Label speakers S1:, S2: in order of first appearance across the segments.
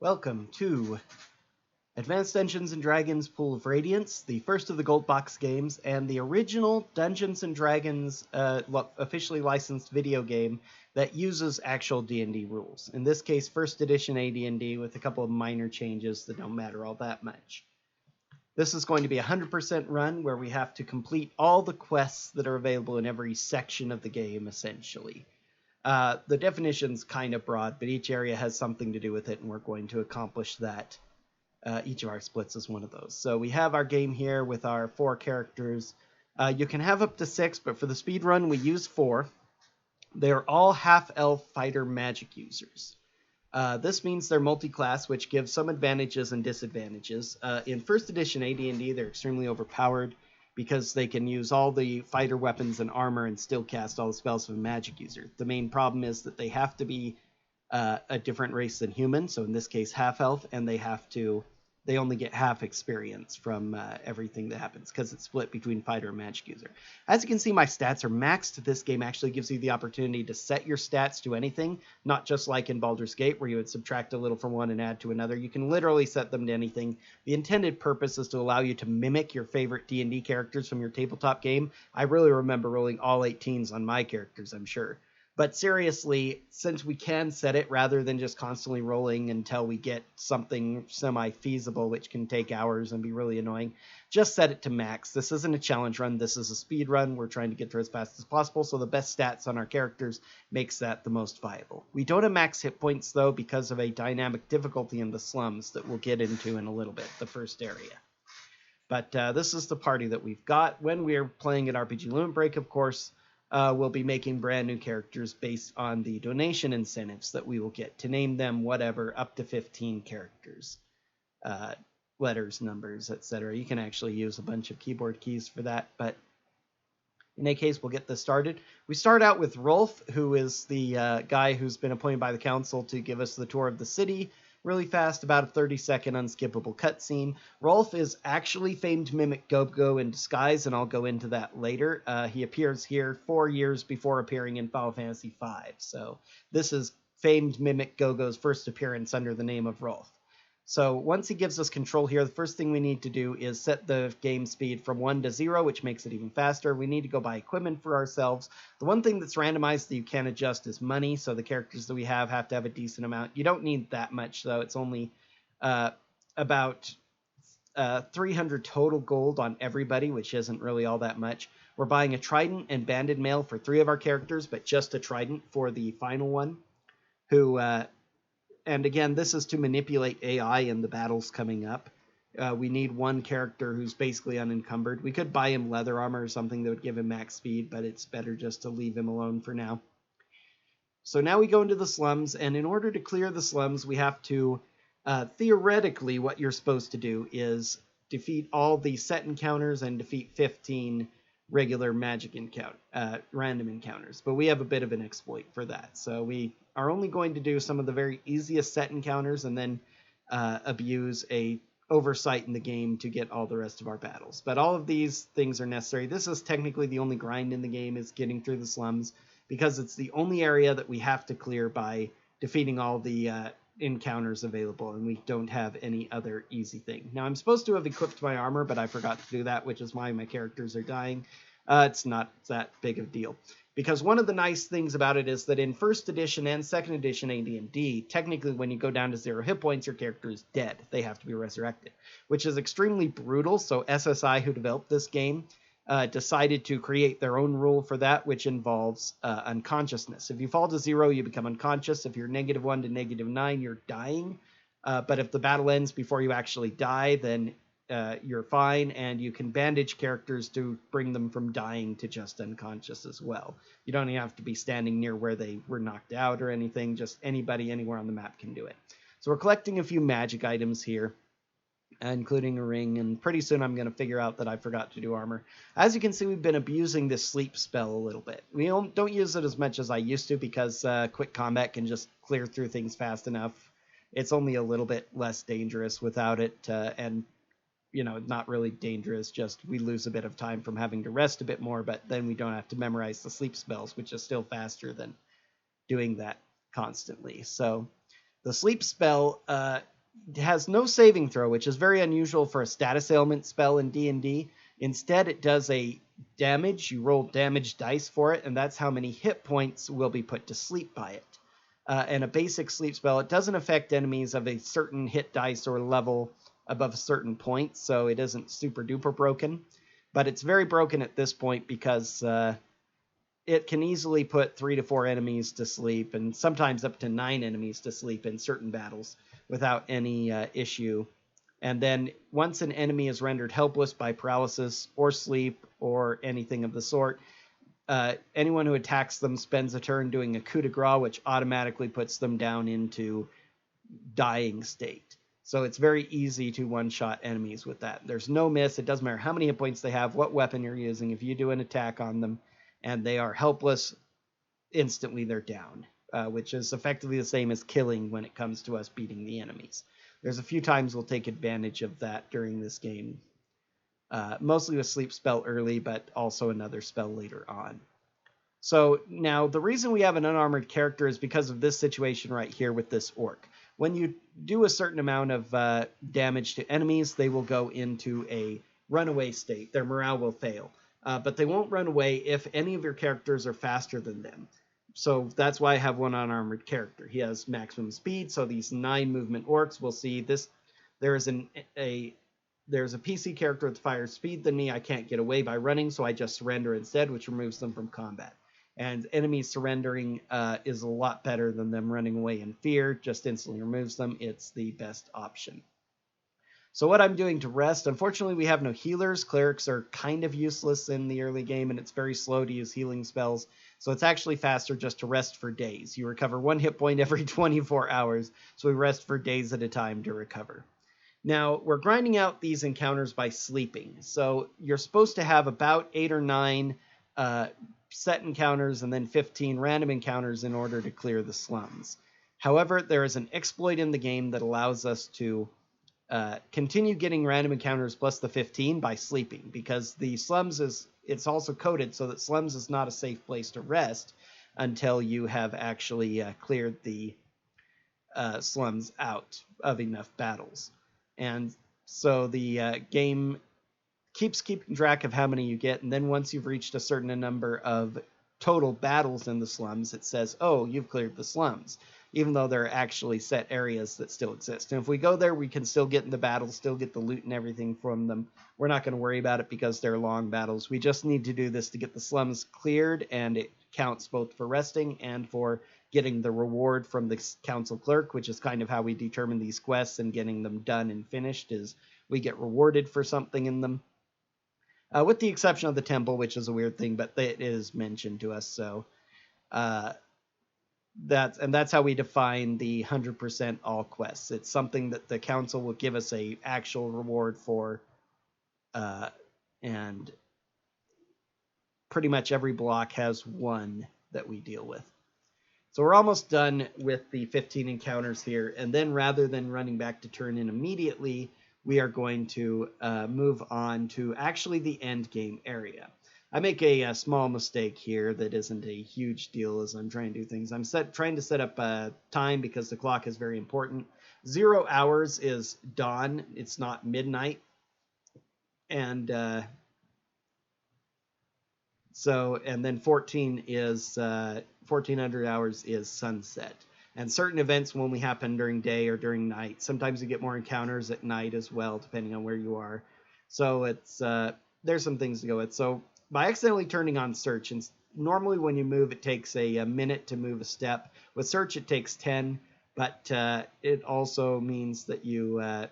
S1: Welcome to Advanced Dungeons & Dragons Pool of Radiance, the first of the Gold Box games, and the original Dungeons & Dragons officially licensed video game that uses actual D&D rules. In this case, first edition AD&D with a couple of minor changes that don't matter all that much. This is going to be a 100% run where we have to complete all the quests that are available in every section of the game, essentially. The definition's kind of broad, but each area has something to do with it, and we're going to accomplish that. Each of our splits is one of those. So we have our game here with our 4 characters. You can have up to 6, but for the speed run, we use 4. They're all half-elf fighter magic users. This means they're multi-class, which gives some advantages and disadvantages. In first edition AD&D, they're extremely overpowered because they can use all the fighter weapons and armor and still cast all the spells of a magic user. The main problem is that they have to be a different race than human, so in this case half-elf, and they only get half experience from everything that happens because it's split between fighter and magic user. As you can see, my stats are maxed. This game actually gives you the opportunity to set your stats to anything, not just like in Baldur's Gate where you would subtract a little from one and add to another. You can literally set them to anything. The intended purpose is to allow you to mimic your favorite D&D characters from your tabletop game. I really remember rolling all 18s on my characters, I'm sure. But seriously, since we can set it rather than just constantly rolling until we get something semi-feasible, which can take hours and be really annoying, just set it to max. This isn't a challenge run. This is a speed run. We're trying to get through as fast as possible, so the best stats on our characters makes that the most viable. We don't have max hit points, though, because of a dynamic difficulty in the slums that we'll get into in a little bit, the first area. But this is the party that we've got. When we're playing at RPG Limit Break, of course, we'll be making brand new characters based on the donation incentives that we will get to name them whatever, up to 15 characters, letters, numbers, etc. You can actually use a bunch of keyboard keys for that, but in any case, we'll get this started. We start out with Rolf, who is the guy who's been appointed by the council to give us the tour of the city. Really fast, about a 30-second unskippable cutscene. Rolf is actually famed mimic Gogo in disguise, and I'll go into that later. He appears here 4 years before appearing in Final Fantasy V, so this is famed mimic Gogo's first appearance under the name of Rolf. So once he gives us control here, the first thing we need to do is set the game speed from 1 to 0, which makes it even faster. We need to go buy equipment for ourselves. The one thing that's randomized that you can adjust is money, so the characters that we have to have a decent amount. You don't need that much, though. It's only about 300 total gold on everybody, which isn't really all that much. We're buying a trident and banded mail for 3 of our characters, but just a trident for the final one, who... And again, this is to manipulate AI in the battles coming up. We need one character who's basically unencumbered. We could buy him leather armor or something that would give him max speed, but it's better just to leave him alone for now. So now we go into the slums, and in order to clear the slums, we have to, theoretically, what you're supposed to do is defeat all the set encounters and defeat 15 regular magic random encounters. But we have a bit of an exploit for that. So we are only going to do some of the very easiest set encounters and then abuse a oversight in the game to get all the rest of our battles. But all of these things are necessary. This is technically the only grind in the game, is getting through the slums, because it's the only area that we have to clear by defeating all the encounters available, and we don't have any other easy thing. Now, I'm supposed to have equipped my armor, but I forgot to do that, which is why my characters are dying. It's not that big of a deal. Because one of the nice things about it is that in first edition and second edition AD&D, technically when you go down to 0 hit points, your character is dead. They have to be resurrected, which is extremely brutal. So SSI, who developed this game, decided to create their own rule for that, which involves unconsciousness. If you fall to 0, you become unconscious. If you're -1 to -9, you're dying. But if the battle ends before you actually die, then you're fine, and you can bandage characters to bring them from dying to just unconscious as well. You don't even have to be standing near where they were knocked out or anything. Just anybody anywhere on the map can do it. So we're collecting a few magic items here, including a ring, and pretty soon I'm going to figure out that I forgot to do armor. As you can see, we've been abusing this sleep spell a little bit. We don't use it as much as I used to because quick combat can just clear through things fast enough. It's only a little bit less dangerous without it, and not really dangerous, just we lose a bit of time from having to rest a bit more, but then we don't have to memorize the sleep spells, which is still faster than doing that constantly. So The sleep spell has no saving throw, which is very unusual for a status ailment spell in D&D. Instead, it does a damage. You roll damage dice for it, and that's how many hit points will be put to sleep by it. And a basic sleep spell, it doesn't affect enemies of a certain hit dice or level above a certain point, so it isn't super duper broken. But it's very broken at this point because it can easily put 3 to 4 enemies to sleep, and sometimes up to 9 enemies to sleep in certain battles without any issue. And then once an enemy is rendered helpless by paralysis or sleep or anything of the sort, anyone who attacks them spends a turn doing a coup de grace, which automatically puts them down into dying state. So it's very easy to one-shot enemies with that. There's no miss. It doesn't matter how many hit points they have, what weapon you're using. If you do an attack on them and they are helpless, instantly they're down, which is effectively the same as killing when it comes to us beating the enemies. There's a few times we'll take advantage of that during this game. Mostly with sleep spell early, but also another spell later on. So now the reason we have an unarmored character is because of this situation right here with this orc. When you do a certain amount of damage to enemies, they will go into a runaway state. Their morale will fail. But they won't run away if any of your characters are faster than them. So that's why I have one unarmored character. He has maximum speed, so these 9 movement orcs will see this. There's a PC character with higher speed than me. I can't get away by running, so I just surrender instead, which removes them from combat. And enemies surrendering is a lot better than them running away in fear. Just instantly removes them. It's the best option. So what I'm doing to rest, unfortunately we have no healers. Clerics are kind of useless in the early game, and it's very slow to use healing spells. So it's actually faster just to rest for days. You recover 1 hit point every 24 hours, so we rest for days at a time to recover. Now, we're grinding out these encounters by sleeping. So you're supposed to have about 8 or 9 set encounters and then 15 random encounters in order to clear the slums. However, there is an exploit in the game that allows us to continue getting random encounters plus the 15 by sleeping, because the slums it's also coded so that slums is not a safe place to rest until you have actually cleared the slums out of enough battles. And so the game keeps keeping track of how many you get, and then once you've reached a certain number of total battles in the slums, it says, oh, you've cleared the slums, even though there are actually set areas that still exist. And if we go there, we can still get in the battles, still get the loot and everything from them. We're not going to worry about it because they're long battles. We just need to do this to get the slums cleared, and it counts both for resting and for getting the reward from the council clerk, which is kind of how we determine these quests and getting them done and finished, is we get rewarded for something in them. With the exception of the temple, which is a weird thing, but it is mentioned to us, so that's how we define the 100% all quests. It's something that the council will give us a actual reward for, and pretty much every block has one that we deal with. So we're almost done with the 15 encounters here, and then rather than running back to turn in immediately, we are going to move on to actually the end game area. I make a small mistake here that isn't a huge deal as I'm trying to do things. I'm trying to set up time because the clock is very important. 0 hours is dawn. It's not midnight. And then 14 is 1400 hours is sunset. And certain events will only happen during day or during night. Sometimes you get more encounters at night as well, depending on where you are. So it's there's some things to go with. So by accidentally turning on search, and normally when you move, it takes a minute to move a step. With search, it takes 10, but it also means that you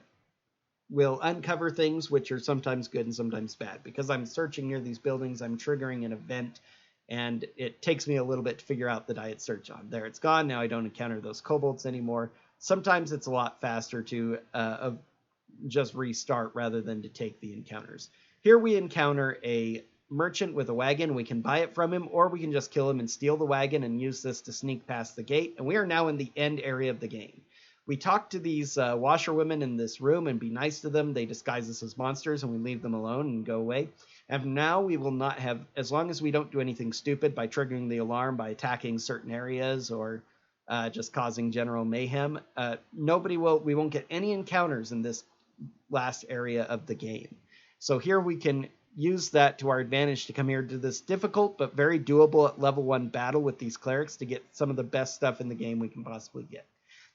S1: will uncover things which are sometimes good and sometimes bad. Because I'm searching near these buildings, I'm triggering an event, and it takes me a little bit to figure out that I had search on. There, it's gone. Now I don't encounter those kobolds anymore. Sometimes it's a lot faster to just restart rather than to take the encounters. Here we encounter a merchant with a wagon. We can buy it from him, or we can just kill him and steal the wagon and use this to sneak past the gate. And we are now in the end area of the game. We talk to these washerwomen in this room and be nice to them. They disguise us as monsters, and we leave them alone and go away. And now we will not have, as long as we don't do anything stupid by triggering the alarm by attacking certain areas or just causing general mayhem. We won't get any encounters in this last area of the game. So here we can use that to our advantage to come here to this difficult but very doable at level 1 battle with these clerics to get some of the best stuff in the game we can possibly get.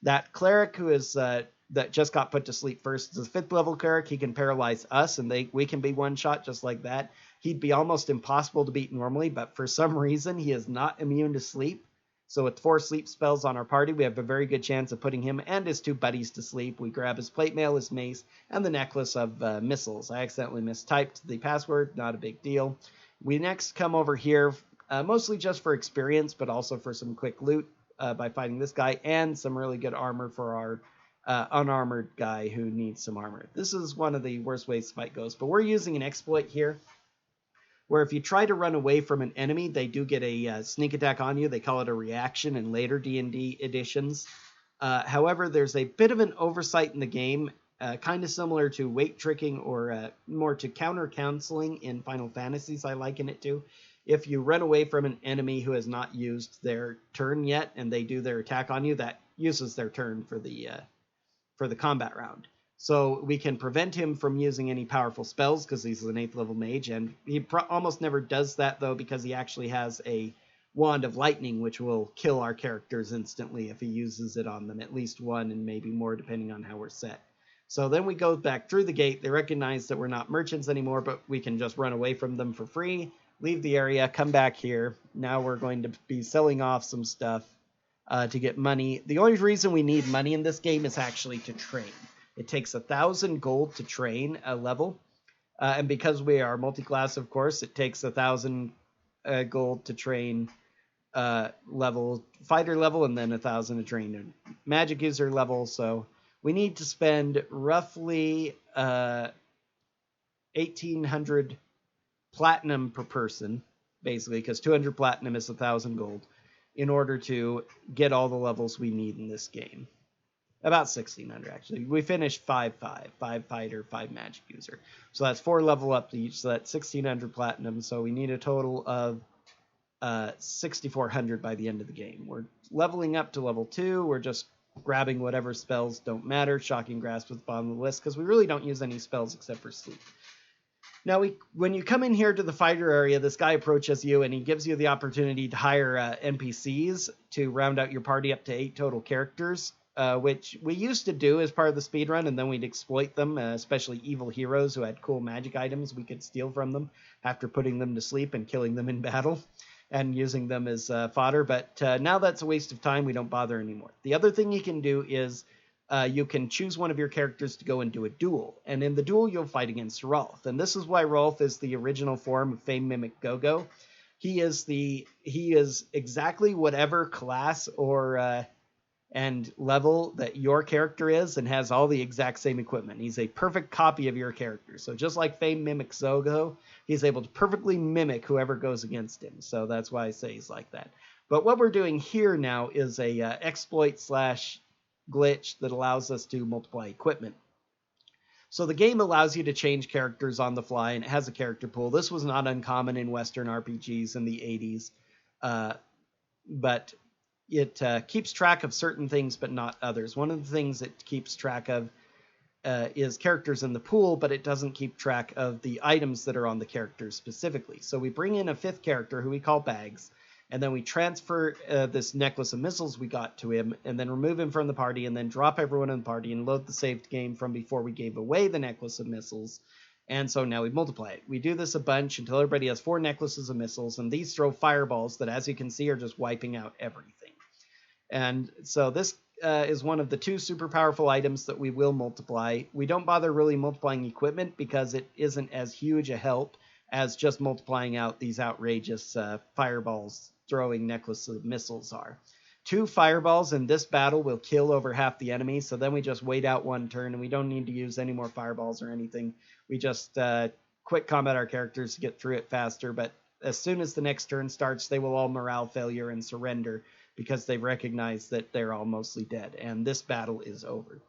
S1: That cleric who is that just got put to sleep first is a 5th level cleric. He can paralyze us, and we can be one shot just like that. He'd be almost impossible to beat normally, but for some reason he is not immune to sleep. So with 4 sleep spells on our party, we have a very good chance of putting him and his 2 buddies to sleep. We grab his plate mail, his mace, and the necklace of missiles. I accidentally mistyped the password, not a big deal. We next come over here, mostly just for experience, but also for some quick loot by fighting this guy, and some really good armor for our unarmored guy who needs some armor. This is one of the worst ways the fight goes, but we're using an exploit here, where if you try to run away from an enemy, they do get a sneak attack on you. They call it a reaction in later D&D editions. However, there's a bit of an oversight in the game, kind of similar to weight tricking or more to counter counseling in Final Fantasies, I liken it to. If you run away from an enemy who has not used their turn yet and they do their attack on you, that uses their turn for the combat round. So we can prevent him from using any powerful spells because he's an 8th level mage, and he almost never does that though because he actually has a wand of lightning which will kill our characters instantly if he uses it on them, at least one and maybe more depending on how we're set. So then we go back through the gate. They recognize that we're not merchants anymore, but we can just run away from them for free, leave the area, come back here. Now we're going to be selling off some stuff to get money. The only reason we need money in this game is actually to train. It takes 1,000 gold to train a level. And because we are multi-class, of course, it takes 1,000 gold to train fighter level, and then 1,000 to train a magic user level. So we need to spend roughly 1,800 platinum per person, basically, because 200 platinum is 1,000 gold, in order to get all the levels we need in this game. About 1,600, actually. We finished 5 fighter, 5 magic user. So that's 4 level up each, so that's 1,600 platinum. So we need a total of 6,400 by the end of the game. We're leveling up to level 2. We're just grabbing whatever spells don't matter. Shocking Grasp at the bottom of the list, because we really don't use any spells except for sleep. Now, when you come in here to the fighter area, this guy approaches you, and he gives you the opportunity to hire NPCs to round out your party up to 8 total characters. Which we used to do as part of the speedrun, and then we'd exploit them, especially evil heroes who had cool magic items we could steal from them after putting them to sleep and killing them in battle and using them as fodder. But now that's a waste of time. We don't bother anymore. The other thing you can do is you can choose one of your characters to go and do a duel. And in the duel, you'll fight against Rolf. And this is why Rolf is the original form of Fame Mimic Gogo. He is exactly whatever class or and level that your character is, and has all the exact same equipment. He's a perfect copy of your character. So just like Fame mimics Zogo, he's able to perfectly mimic whoever goes against him. So that's why I say he's like that. But what we're doing here now is a exploit / glitch that allows us to multiply equipment. So the game allows you to change characters on the fly, and it has a character pool. This was not uncommon in Western RPGs in the 80s, but it keeps track of certain things, but not others. One of the things it keeps track of is characters in the pool, but it doesn't keep track of the items that are on the characters specifically. So we bring in a 5th character who we call Bags, and then we transfer this necklace of missiles we got to him, and then remove him from the party, and then drop everyone in the party and load the saved game from before we gave away the necklace of missiles. And so now we multiply it. We do this a bunch until everybody has 4 necklaces of missiles, and these throw fireballs that, as you can see, are just wiping out everything. And so this is one of the 2 super powerful items that we will multiply. We don't bother really multiplying equipment because it isn't as huge a help as just multiplying out these outrageous fireballs throwing necklaces of missiles are. 2 fireballs in this battle will kill over half the enemy, so then we just wait out 1 turn, and we don't need to use any more fireballs or anything. We just quick combat our characters to get through it faster, but as soon as the next turn starts, they will all morale failure and surrender, because they've recognized that they're all mostly dead, and this battle is over.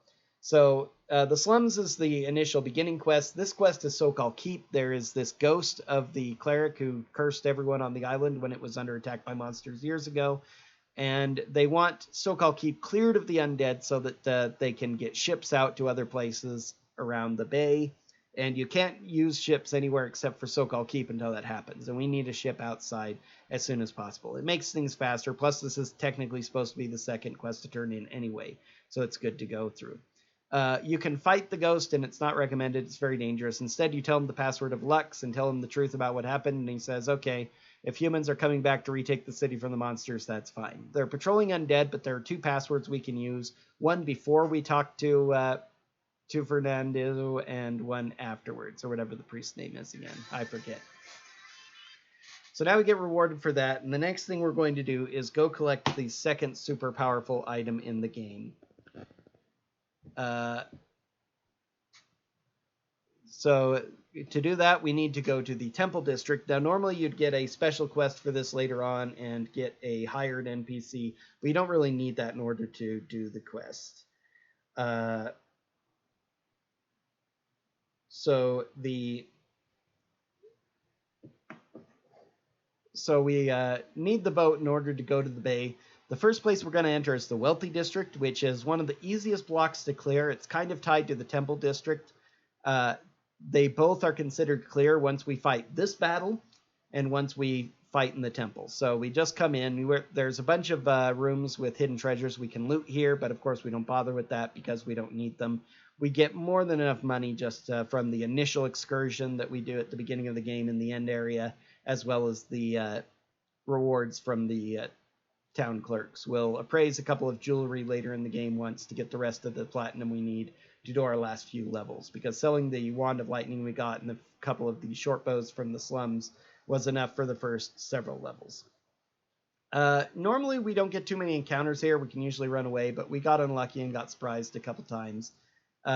S1: So the Slums is the initial beginning quest. This quest is so-called Keep. There is this ghost of the cleric who cursed everyone on the island when it was under attack by monsters years ago, And they want Sokal Keep cleared of the undead so that they can get ships out to other places around the bay. And you can't use ships anywhere except for Sokal Keep until that happens. And we need a ship outside as soon as possible. It makes things faster. Plus, this is technically supposed to be the second quest to turn in anyway. So it's good to go through. You can fight the ghost, and it's not recommended. It's very dangerous. Instead, you tell him the password of Lux and tell him the truth about what happened. And he says, okay, if humans are coming back to retake the city from the monsters, that's fine. They're patrolling undead, but there are 2 passwords we can use. One before we talk to Fernando, and one afterwards, or whatever the priest's name is again. I forget. So now we get rewarded for that, and the next thing we're going to do is go collect the second super powerful item in the game. So to do that, we need to go to the Temple District. Now, normally you'd get a special quest for this later on and get a hired NPC, but you don't really need that in order to do the quest. So we need the boat in order to go to the bay. The first place we're going to enter is the Wealthy District, which is one of the easiest blocks to clear. It's kind of tied to the Temple District. They both are considered clear once we fight this battle and once we fight in the temple. So we just come in. There's a bunch of rooms with hidden treasures we can loot here, but of course we don't bother with that because we don't need them. We get more than enough money just from the initial excursion that we do at the beginning of the game in the end area, as well as the rewards from the town clerks. We'll appraise a couple of jewelry later in the game once to get the rest of the platinum we need to do our last few levels, because selling the Wand of Lightning we got and a couple of the short bows from the Slums was enough for the first several levels. Normally we don't get too many encounters here. We can usually run away, but we got unlucky and got surprised a couple times.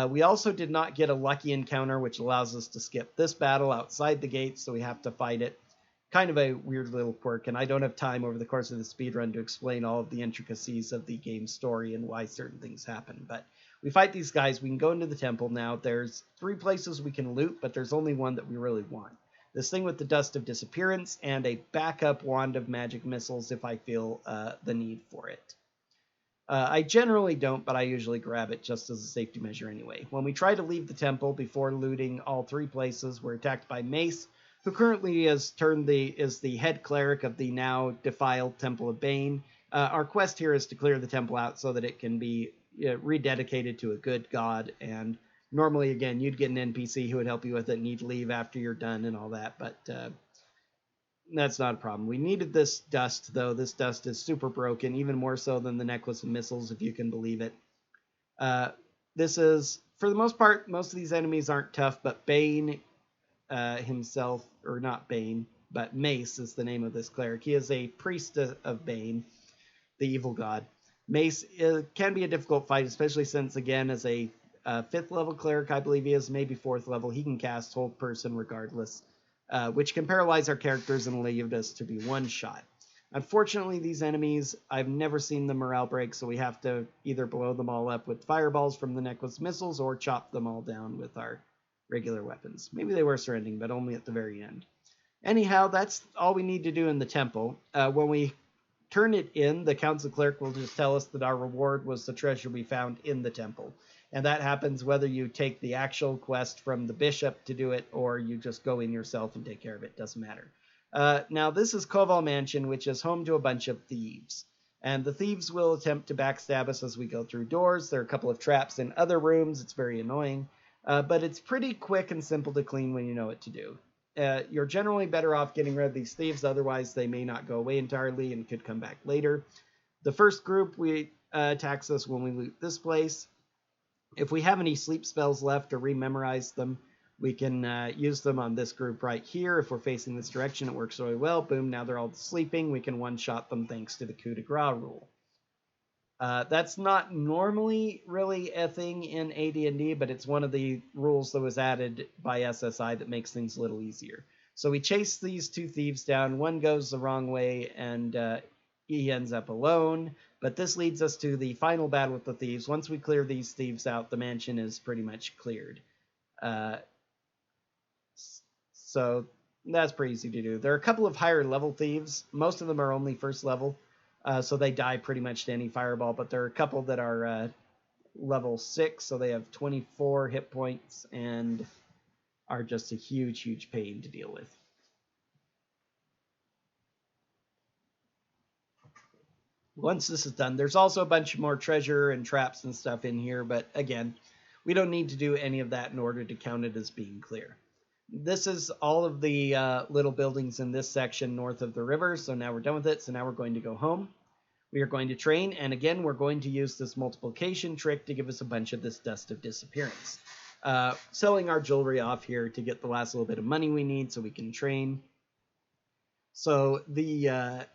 S1: We also did not get a lucky encounter, which allows us to skip this battle outside the gates, so we have to fight it. Kind of a weird little quirk, and I don't have time over the course of the speedrun to explain all of the intricacies of the game story and why certain things happen. But we fight these guys. We can go into the temple now. There's 3 places we can loot, but there's only one that we really want. This thing with the Dust of Disappearance and a backup Wand of Magic Missiles if I feel the need for it. I generally don't, but I usually grab it just as a safety measure anyway. When we try to leave the temple before looting all 3 places, we're attacked by Mace, who currently is the head cleric of the now defiled Temple of Bane. Our quest here is to clear the temple out so that it can be rededicated to a good god, and normally, again, you'd get an NPC who would help you with it and you'd leave after you're done and all that, but that's not a problem. We needed this dust, though. This dust is super broken, even more so than the Necklace of Missiles, if you can believe it. This is, for the most part, most of these enemies aren't tough, but Bane himself, or not Bane, but Mace is the name of this cleric. He is a priest of Bane, the evil god. Mace can be a difficult fight, especially since, again, as a 5th level cleric, I believe he is, maybe 4th level, he can cast Hold Person regardless, which can paralyze our characters and leave us to be one-shot. Unfortunately, these enemies, I've never seen the morale break, so we have to either blow them all up with fireballs from the Necklace Missiles or chop them all down with our regular weapons. Maybe they were surrendering, but only at the very end. Anyhow, that's all we need to do in the temple. When we turn it in, the council clerk will just tell us that our reward was the treasure we found in the temple. And that happens whether you take the actual quest from the bishop to do it, or you just go in yourself and take care of it. Doesn't matter. Now, this is Koval Mansion, which is home to a bunch of thieves. And the thieves will attempt to backstab us as we go through doors. There are a couple of traps in other rooms. It's very annoying. But it's pretty quick and simple to clean when you know what to do. You're generally better off getting rid of these thieves, otherwise they may not go away entirely and could come back later. The first group attacks us when we loot this place. If we have any sleep spells left or rememorize them, we can use them on this group right here. If we're facing this direction, it works really well. Boom, now they're all sleeping. We can one-shot them thanks to the coup de grace rule. That's not normally really a thing in AD&D, but it's one of the rules that was added by SSI that makes things a little easier. So we chase these 2 thieves down. One goes the wrong way, and he ends up alone. But this leads us to the final battle with the thieves. Once we clear these thieves out, the mansion is pretty much cleared. So that's pretty easy to do. There are a couple of higher level thieves. Most of them are only 1st level. so they die pretty much to any fireball, but there are a couple that are level 6, so they have 24 hit points and are just a huge pain to deal with. Once this is done, there's also a bunch more treasure and traps and stuff in here, but again, we don't need to do any of that in order to count it as being clear. This is all of the little buildings in this section north of the river, so now we're done with it, so now we're going to go home. We are going to train, and again, we're going to use this multiplication trick to give us a bunch of this Dust of Disappearance. Selling our jewelry off here to get the last little bit of money we need so we can train. So the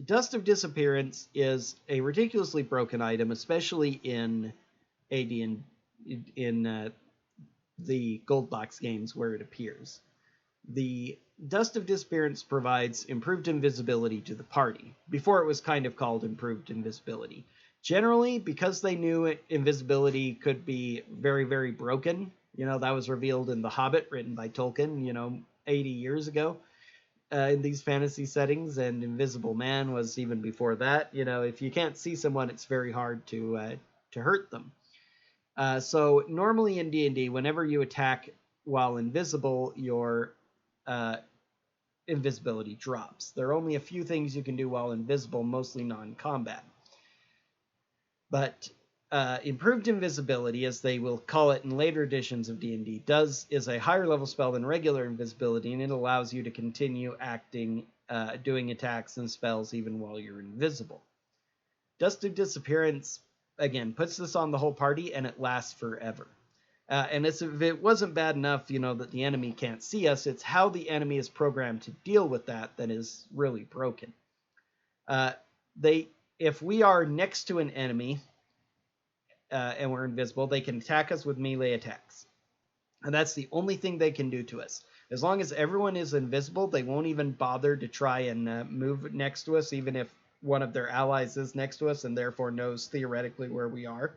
S1: Dust of Disappearance is a ridiculously broken item, especially in AD&D, in the gold box games where it appears. The Dust of Disappearance provides improved invisibility to the party. Before it was kind of called improved invisibility. Generally, because they knew invisibility could be very broken, that was revealed in The Hobbit, written by Tolkien, 80 years ago. In these fantasy settings, and Invisible Man was even before that. If you can't see someone, it's very hard to hurt them. So normally in D&D, whenever you attack while invisible, your invisibility drops. There are only a few things you can do while invisible, mostly non-combat. But improved invisibility, as they will call it in later editions of D&D, is a higher level spell than regular invisibility, and it allows you to continue acting, doing attacks and spells even while you're invisible. Dust of Disappearance, again, puts this on the whole party, and it lasts forever. And if it wasn't bad enough, that the enemy can't see us, it's how the enemy is programmed to deal with that is really broken. If we are next to an enemy, and we're invisible, they can attack us with melee attacks. And that's the only thing they can do to us. As long as everyone is invisible, they won't even bother to try and move next to us, even if one of their allies is next to us and therefore knows theoretically where we are.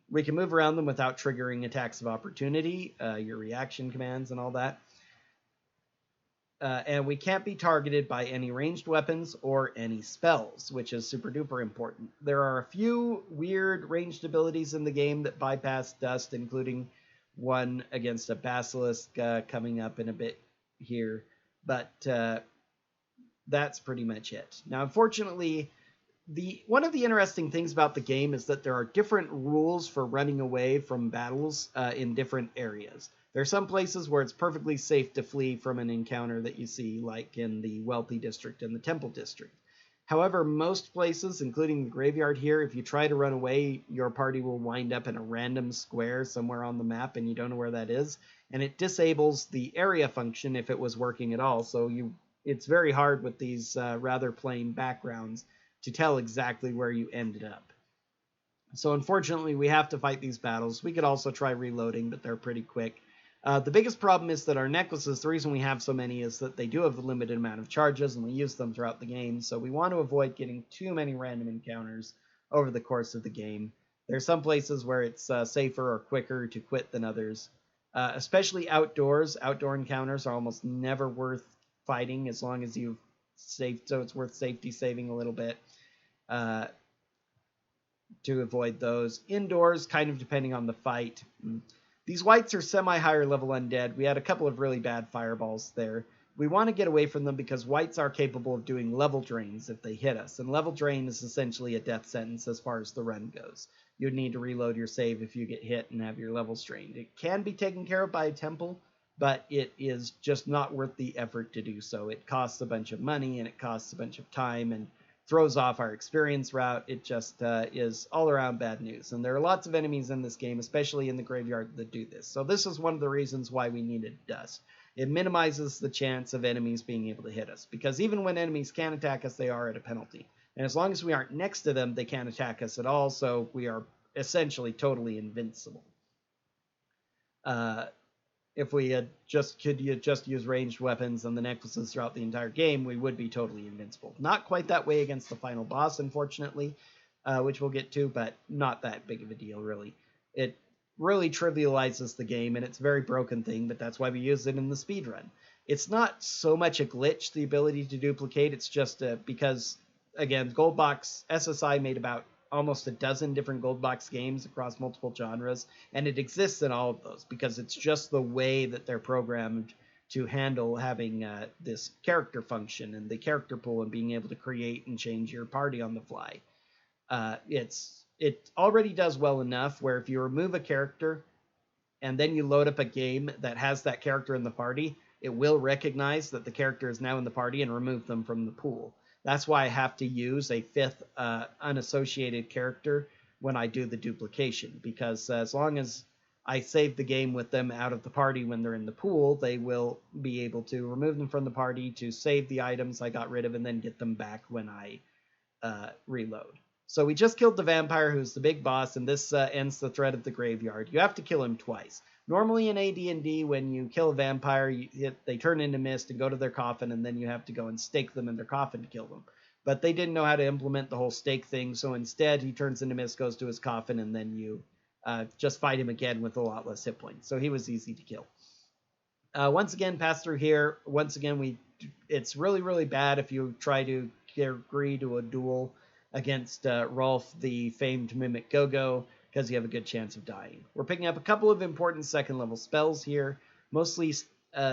S1: We can move around them without triggering attacks of opportunity, your reaction commands and all that. And we can't be targeted by any ranged weapons or any spells, which is super duper important. There are a few weird ranged abilities in the game that bypass Dust, including one against a basilisk coming up in a bit here, but that's pretty much it. Now, unfortunately, one of the interesting things about the game is that there are different rules for running away from battles in different areas. There are some places where it's perfectly safe to flee from an encounter that you see, like in the Wealthy District and the Temple District. However, most places, including the graveyard here, if you try to run away, your party will wind up in a random square somewhere on the map, and you don't know where that is. And it disables the area function if it was working at all, so it's very hard with these rather plain backgrounds to tell exactly where you ended up. So unfortunately, we have to fight these battles. We could also try reloading, but they're pretty quick. The biggest problem is that our necklaces, the reason we have so many is that they do have a limited amount of charges, and we use them throughout the game, so we want to avoid getting too many random encounters over the course of the game. There are some places where it's safer or quicker to quit than others, especially outdoors. Outdoor encounters are almost never worth fighting as long as you've saved, so it's worth safety saving a little bit to avoid those. Indoors, kind of depending on the fight. These whites are semi-higher level undead. We had a couple of really bad fireballs there. We want to get away from them because whites are capable of doing level drains if they hit us. And level drain is essentially a death sentence as far as the run goes. You'd need to reload your save if you get hit and have your levels drained. It can be taken care of by a temple, but it is just not worth the effort to do so. It costs a bunch of money and it costs a bunch of time and throws off our experience route. It just is all around bad news. And there are lots of enemies in this game, especially in the graveyard, that do this. So this is one of the reasons why we needed Dust. It minimizes the chance of enemies being able to hit us, because even when enemies can attack us, they are at a penalty. And as long as we aren't next to them, they can't attack us at all, so we are essentially totally invincible. If we could just use ranged weapons and the necklaces throughout the entire game, we would be totally invincible. Not quite that way against the final boss, unfortunately, which we'll get to, but not that big of a deal, really. It really trivializes the game, and it's a very broken thing, but that's why we use it in the speedrun. It's not so much a glitch, the ability to duplicate, it's just because again, Gold Box, SSI made about almost a dozen different Gold Box games across multiple genres, and it exists in all of those because it's just the way that they're programmed to handle having this character function and the character pool and being able to create and change your party on the fly. It already does well enough where if you remove a character and then you load up a game that has that character in the party, it will recognize that the character is now in the party and remove them from the pool. That's why I have to use a fifth unassociated character when I do the duplication, because as long as I save the game with them out of the party when they're in the pool, they will be able to remove them from the party, to save the items I got rid of, and then get them back when I reload. So we just killed the vampire, who's the big boss, and this ends the thread of the graveyard. You have to kill him twice. Normally in AD&D, when you kill a vampire, they turn into mist and go to their coffin, and then you have to go and stake them in their coffin to kill them. But they didn't know how to implement the whole stake thing, so instead he turns into mist, goes to his coffin, and then you just fight him again with a lot less hit points. So he was easy to kill. Once again, pass through here. Once again, it's really, really bad if you try to agree to a duel against Rolf, the famed Mimic Go-Go, because you have a good chance of dying. We're picking up a couple of important second-level spells here. Mostly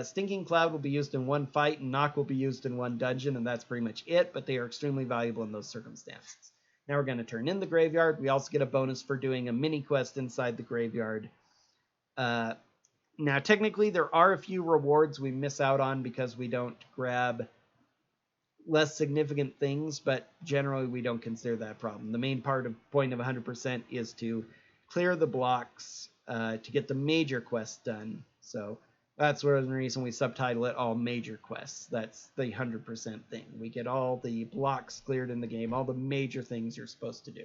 S1: Stinking Cloud will be used in one fight, and Knock will be used in one dungeon, and that's pretty much it, but they are extremely valuable in those circumstances. Now we're going to turn in the graveyard. We also get a bonus for doing a mini-quest inside the graveyard. Now, technically, there are a few rewards we miss out on because we don't grab less significant things, but generally we don't consider that a problem. The main point of 100% is to clear the blocks to get the major quests done. So that's one of the reason we subtitle it all major quests. That's the 100% thing. We get all the blocks cleared in the game, all the major things you're supposed to do.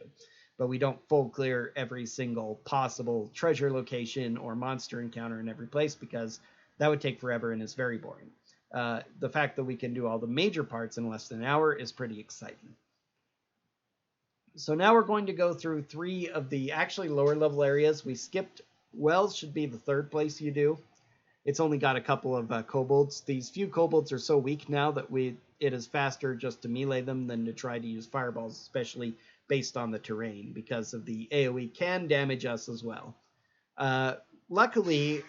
S1: But we don't full clear every single possible treasure location or monster encounter in every place, because that would take forever and is very boring. The fact that we can do all the major parts in less than an hour is pretty exciting. So now we're going to go through 3 of the actually lower level areas. We skipped Wells, should be the 3rd place you do. It's only got a couple of kobolds. These few kobolds are so weak now that it is faster just to melee them than to try to use fireballs, especially based on the terrain, because of the AoE can damage us as well. Luckily,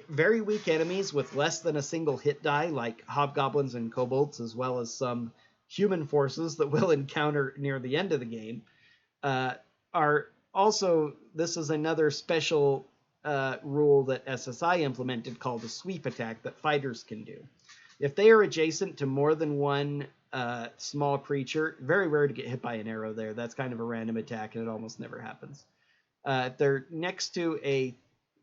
S1: very weak enemies with less than a single hit die, like hobgoblins and kobolds, as well as some human forces that we'll encounter near the end of the game, are also, this is another special rule that SSI implemented called a sweep attack that fighters can do. If they are adjacent to more than one small creature, very rare to get hit by an arrow there. That's kind of a random attack, and it almost never happens. If they're next to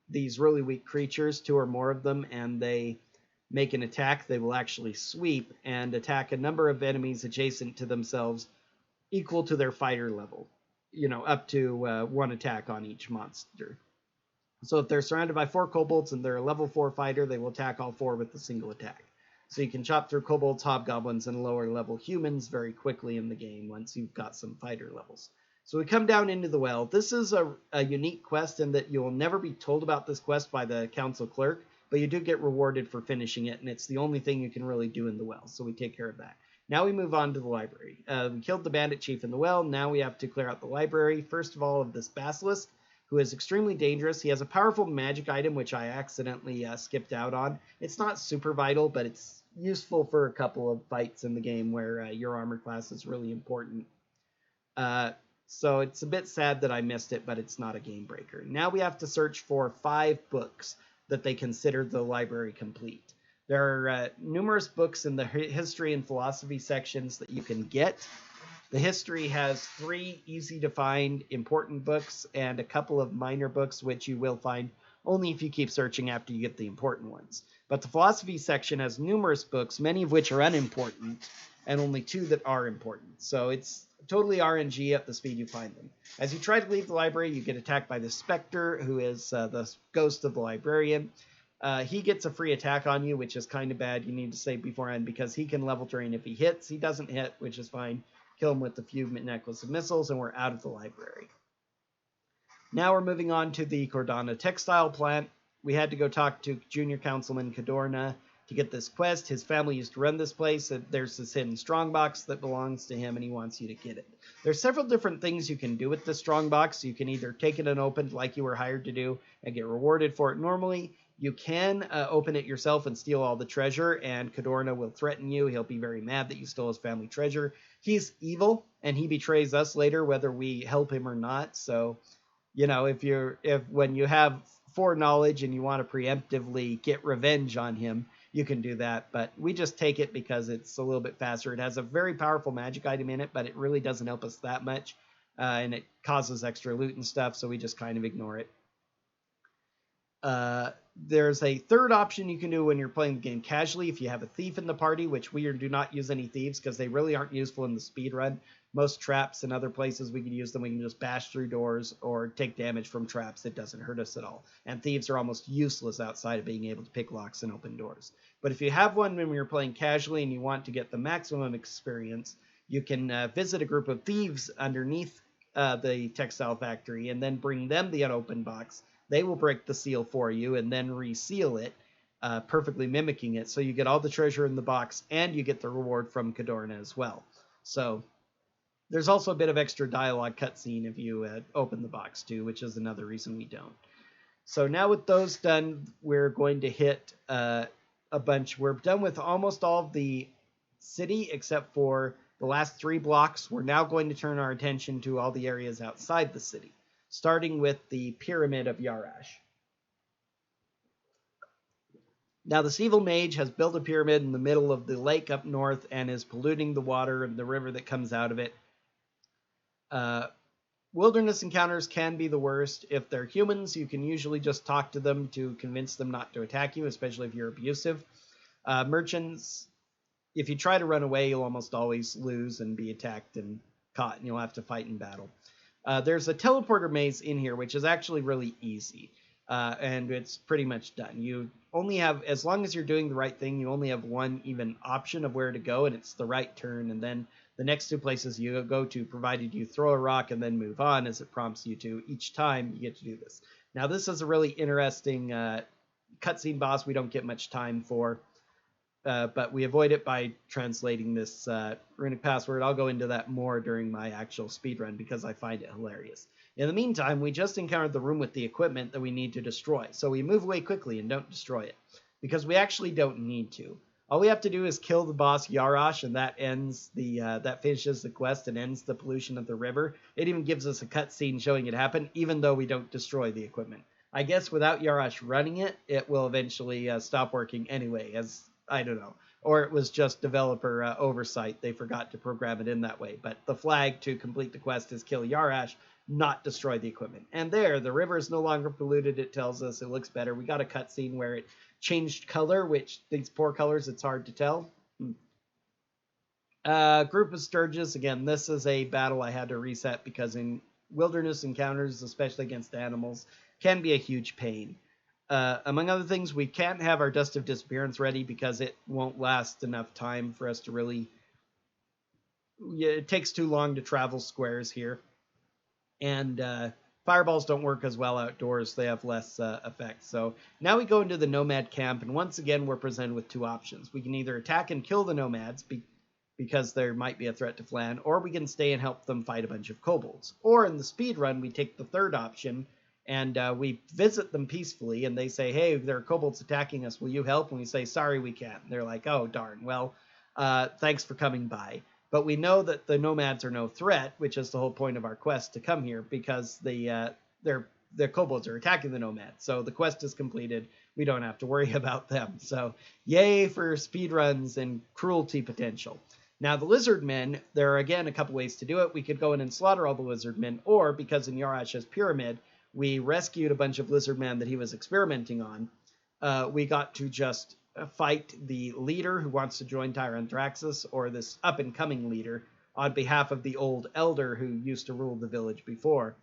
S1: these really weak creatures, 2 or more of them, and they make an attack, they will actually sweep and attack a number of enemies adjacent to themselves equal to their fighter level. Up to 1 attack on each monster. So if they're surrounded by 4 kobolds and they're a level 4 fighter, they will attack all 4 with a single attack. So you can chop through kobolds, hobgoblins, and lower level humans very quickly in the game once you've got some fighter levels. So we come down into the well. This is a unique quest in that you'll never be told about this quest by the council clerk, but you do get rewarded for finishing it, and it's the only thing you can really do in the well, so we take care of that. Now we move on to the library. We killed the bandit chief in the well. Now we have to clear out the library, first of all, of this basilisk, who is extremely dangerous. He has a powerful magic item, which I accidentally skipped out on. It's not super vital, but it's useful for a couple of fights in the game where your armor class is really important. So it's a bit sad that I missed it, but it's not a game breaker. Now we have to search for 5 books that they consider the library complete. There are numerous books in the history and philosophy sections that you can get. The history has 3 easy to find important books and a couple of minor books, which you will find only if you keep searching after you get the important ones. But the philosophy section has numerous books, many of which are unimportant, and only 2 that are important. So it's totally RNG at the speed you find them. As you try to leave the library, you get attacked by the Spectre, who is the ghost of the librarian. He gets a free attack on you, which is kind of bad. You need to save beforehand because he can level drain if he hits. He doesn't hit, which is fine. Kill him with a few necklace of missiles, and we're out of the library. Now we're moving on to the Cordana Textile plant. We had to go talk to Junior Councilman Cordana to get this quest. His family used to run this place. There's this hidden strongbox that belongs to him, and he wants you to get it. There's several different things you can do with the strongbox. You can either take it unopened like you were hired to do and get rewarded for it normally. You can open it yourself and steal all the treasure, and Cordana will threaten you. He'll be very mad that you stole his family treasure. He's evil, and he betrays us later, whether we help him or not. So, you know, when you have foreknowledge and you want to preemptively get revenge on him, you can do that. But we just take it because it's a little bit faster. It has a very powerful magic item in it, but it really doesn't help us that much, and it causes extra loot and stuff, so we just kind of ignore it. There's a third option you can do when you're playing the game casually. If you have a thief in the party, which we do not use any thieves because they really aren't useful in the speedrun. Most traps and other places we can use them. We can just bash through doors or take damage from traps. It doesn't hurt us at all. And thieves are almost useless outside of being able to pick locks and open doors. But if you have one when you're playing casually and you want to get the maximum experience, you can visit a group of thieves underneath the textile factory and then bring them the unopened box. They will break the seal for you and then reseal it, perfectly mimicking it. So you get all the treasure in the box and you get the reward from Cordana as well. So there's also a bit of extra dialogue cutscene if you open the box too, which is another reason we don't. So now with those done, we're going to hit a bunch. We're done with almost all of the city except for the last 3 blocks. We're now going to turn our attention to all the areas outside the city, starting with the Pyramid of Yarash. Now, this evil mage has built a pyramid in the middle of the lake up north and is polluting the water and the river that comes out of it. Wilderness encounters can be the worst. If they're humans, you can usually just talk to them to convince them not to attack you, especially if you're abusive. Merchants, if you try to run away, you'll almost always lose and be attacked and caught, and you'll have to fight in battle. There's a teleporter maze in here, which is actually really easy, and it's pretty much done. You only have, as long as you're doing the right thing, you only have one even option of where to go, and it's the right turn, and then the next 2 places you go to, provided you throw a rock and then move on as it prompts you to. Each time you get to do this. Now, this is a really interesting cutscene boss we don't get much time for, but we avoid it by translating this runic password. I'll go into that more during my actual speedrun because I find it hilarious. In the meantime, we just encountered the room with the equipment that we need to destroy, so we move away quickly and don't destroy it, because we actually don't need to. All we have to do is kill the boss Yarash, and that ends that finishes the quest and ends the pollution of the river. It even gives us a cutscene showing it happen, even though we don't destroy the equipment. I guess without Yarash running it, it will eventually stop working anyway, as I don't know. Or it was just developer oversight. They forgot to program it in that way. But the flag to complete the quest is kill Yarash, not destroy the equipment. And there, the river is no longer polluted. It tells us it looks better. We got a cutscene where it changed color, which these poor colors, it's hard to tell. Group of Sturges. Again, this is a battle I had to reset because in wilderness encounters, especially against animals, can be a huge pain. Among other things, we can't have our Dust of Disappearance ready because it won't last enough time for us to really... it takes too long to travel squares here. And fireballs don't work as well outdoors. They have less effect. So now we go into the Nomad Camp, and once again we're presented with 2 options. We can either attack and kill the nomads because there might be a threat to Flan, or we can stay and help them fight a bunch of kobolds. Or in the speedrun, we take the third option, and we visit them peacefully, and they say, hey, there are kobolds attacking us, will you help? And we say, sorry, we can't. And they're like, oh, darn, well, thanks for coming by. But we know that the nomads are no threat, which is the whole point of our quest to come here, because the kobolds are attacking the nomads. So the quest is completed. We don't have to worry about them. So yay for speedruns and cruelty potential. Now, the Lizardmen, there are, again, a couple ways to do it. We could go in and slaughter all the Lizardmen, or, because in Yarash's pyramid, we rescued a bunch of Lizardmen that he was experimenting on, we got to just fight the leader who wants to join Tyranthraxis, or this up-and-coming leader, on behalf of the old elder who used to rule the village before.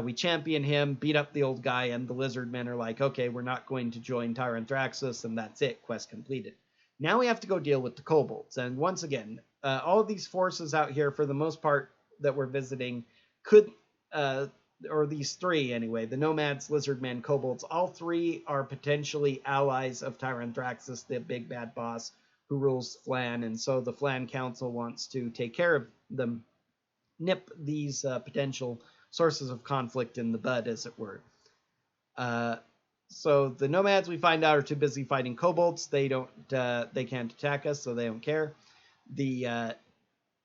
S1: We champion him, beat up the old guy, and the Lizardmen are like, okay, we're not going to join Tyranthraxis, and that's it, quest completed. Now we have to go deal with the kobolds, and once again, all of these forces out here, for the most part, that we're visiting, could or these three anyway, the Nomads, Lizardmen, Kobolds, all three are potentially allies of Tyranthraxus, the big bad boss who rules Flan, and so the Flan Council wants to take care of them, nip these potential sources of conflict in the bud, as it were. So the Nomads, we find out, are too busy fighting Kobolds. They can't attack us, so they don't care. The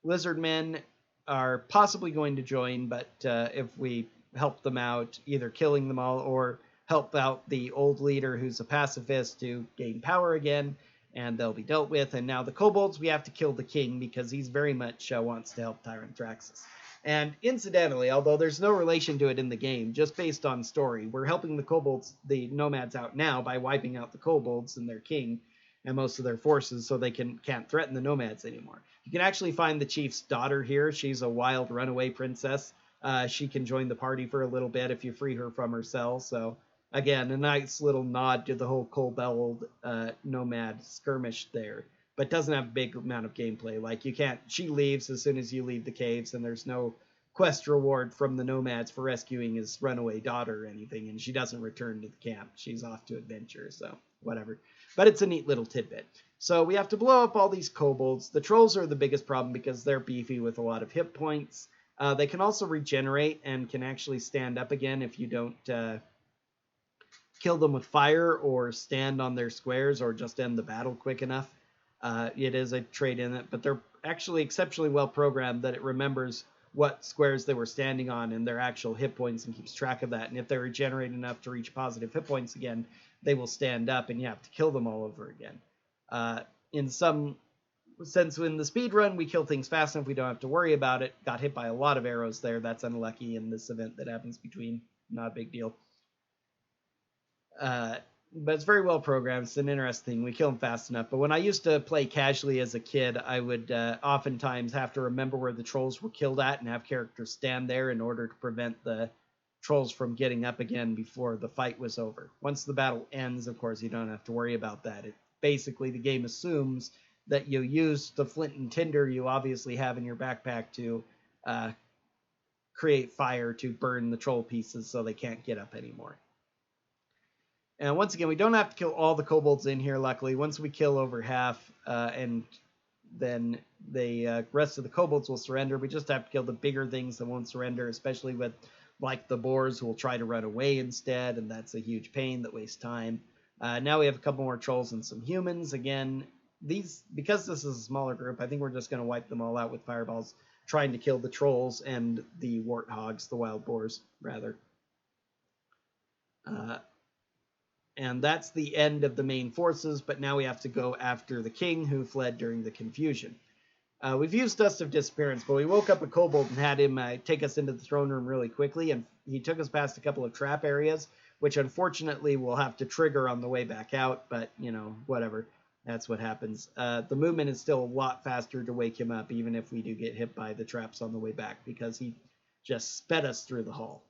S1: Lizardmen are possibly going to join, but if we help them out, either killing them all or help out the old leader who's a pacifist to gain power again, and they'll be dealt with. And now the Kobolds, we have to kill the king because he's very much wants to help Tyranthraxus. And incidentally, although there's no relation to it in the game, just based on story, we're helping the Kobolds, the Nomads, out now by wiping out the Kobolds and their king and most of their forces, so they can't threaten the Nomads anymore. You can actually find the chief's daughter here. She's a wild runaway princess. She can join the party for a little bit if you free her from her cell. So again, a nice little nod to the whole Kobold Nomad skirmish there, but doesn't have a big amount of gameplay. Like, she leaves as soon as you leave the caves, and there's no quest reward from the Nomads for rescuing his runaway daughter or anything, and she doesn't return to the camp. She's off to adventure, so whatever. But it's a neat little tidbit. So we have to blow up all these kobolds. The trolls are the biggest problem because they're beefy with a lot of hit points. They can also regenerate and can actually stand up again if you don't kill them with fire or stand on their squares or just end the battle quick enough. It is a trait in it, but they're actually exceptionally well programmed that it remembers what squares they were standing on and their actual hit points and keeps track of that. And if they regenerate enough to reach positive hit points again, they will stand up and you have to kill them all over again. In some sense, in the speedrun, we kill things fast enough we don't have to worry about it. Got hit by a lot of arrows there. That's unlucky in this event that happens between. Not a big deal. But it's very well programmed. It's an interesting thing. We kill them fast enough. But when I used to play casually as a kid, I would oftentimes have to remember where the trolls were killed at and have characters stand there in order to prevent the trolls from getting up again before the fight was over. Once the battle ends, of course, you don't have to worry about that. Basically, the game assumes that you use the flint and tinder you obviously have in your backpack to create fire to burn the troll pieces so they can't get up anymore. And once again, we don't have to kill all the kobolds in here, luckily. Once we kill over half, and then the rest of the kobolds will surrender. We just have to kill the bigger things that won't surrender, especially with, like, the boars who will try to run away instead, and that's a huge pain that wastes time. Now we have a couple more trolls and some humans. Again, because this is a smaller group, I think we're just going to wipe them all out with fireballs, trying to kill the trolls and the warthogs, the wild boars, rather. And that's the end of the main forces, but now we have to go after the king who fled during the confusion. We've used Dust of Disappearance, but we woke up a kobold and had him take us into the throne room really quickly, and he took us past a couple of trap areas, which unfortunately we'll have to trigger on the way back out, but, whatever. That's what happens. The movement is still a lot faster to wake him up, even if we do get hit by the traps on the way back, because he just sped us through the hall.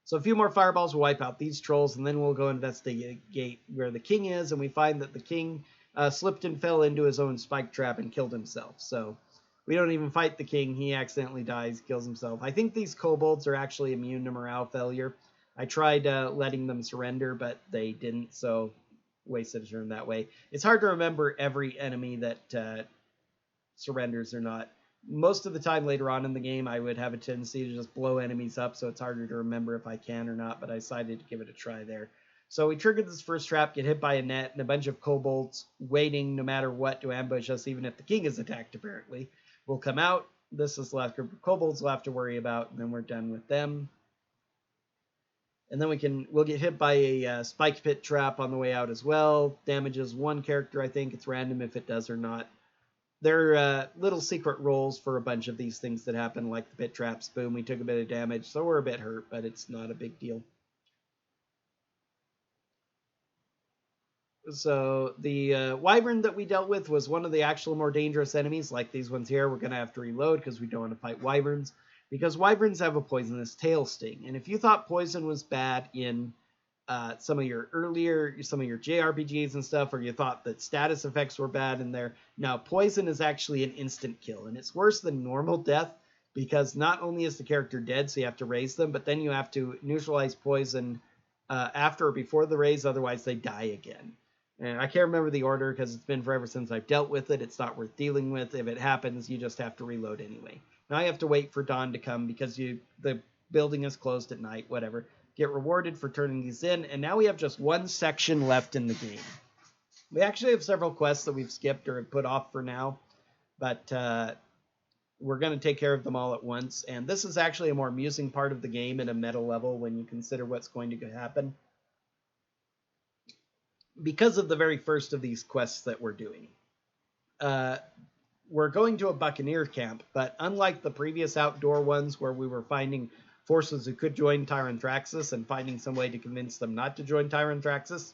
S1: So a few more fireballs will wipe out these trolls, and then we'll go investigate where the king is, and we find that the king slipped and fell into his own spike trap and killed himself. So we don't even fight the king. He accidentally dies, kills himself. I think these kobolds are actually immune to morale failure. I tried letting them surrender, but they didn't, so wasted a turn that way. It's hard to remember every enemy that surrenders or not. Most of the time later on in the game, I would have a tendency to just blow enemies up, so it's harder to remember if I can or not, but I decided to give it a try there. So we triggered this first trap, get hit by a net, and a bunch of kobolds waiting no matter what to ambush us, even if the king is attacked, apparently. We'll come out. This is the last group of kobolds we'll have to worry about, and then we're done with them. And then we'll get hit by a spike pit trap on the way out as well. Damages one character, I think. It's random if it does or not. They're little secret rolls for a bunch of these things that happen, like the pit traps. Boom, we took a bit of damage, so we're a bit hurt, but it's not a big deal. So the wyvern that we dealt with was one of the actual more dangerous enemies, like these ones here. We're going to have to reload because we don't want to fight wyverns, because wyverns have a poisonous tail sting. And if you thought poison was bad in some of your JRPGs and stuff, or you thought that status effects were bad in there, now poison is actually an instant kill, and it's worse than normal death because not only is the character dead, so you have to raise them, but then you have to neutralize poison after or before the raise, otherwise they die again. And I can't remember the order because it's been forever since I've dealt with it. It's not worth dealing with. If it happens, you just have to reload anyway. Now I have to wait for dawn to come because the building is closed at night, whatever. Get rewarded for turning these in, and now we have just one section left in the game. We actually have several quests that we've skipped or have put off for now, but we're going to take care of them all at once. And this is actually a more amusing part of the game at a meta level when you consider what's going to happen, because of the very first of these quests that we're doing. We're going to a Buccaneer camp, but unlike the previous outdoor ones where we were finding forces who could join Tyranthraxis and finding some way to convince them not to join Tyranthraxis,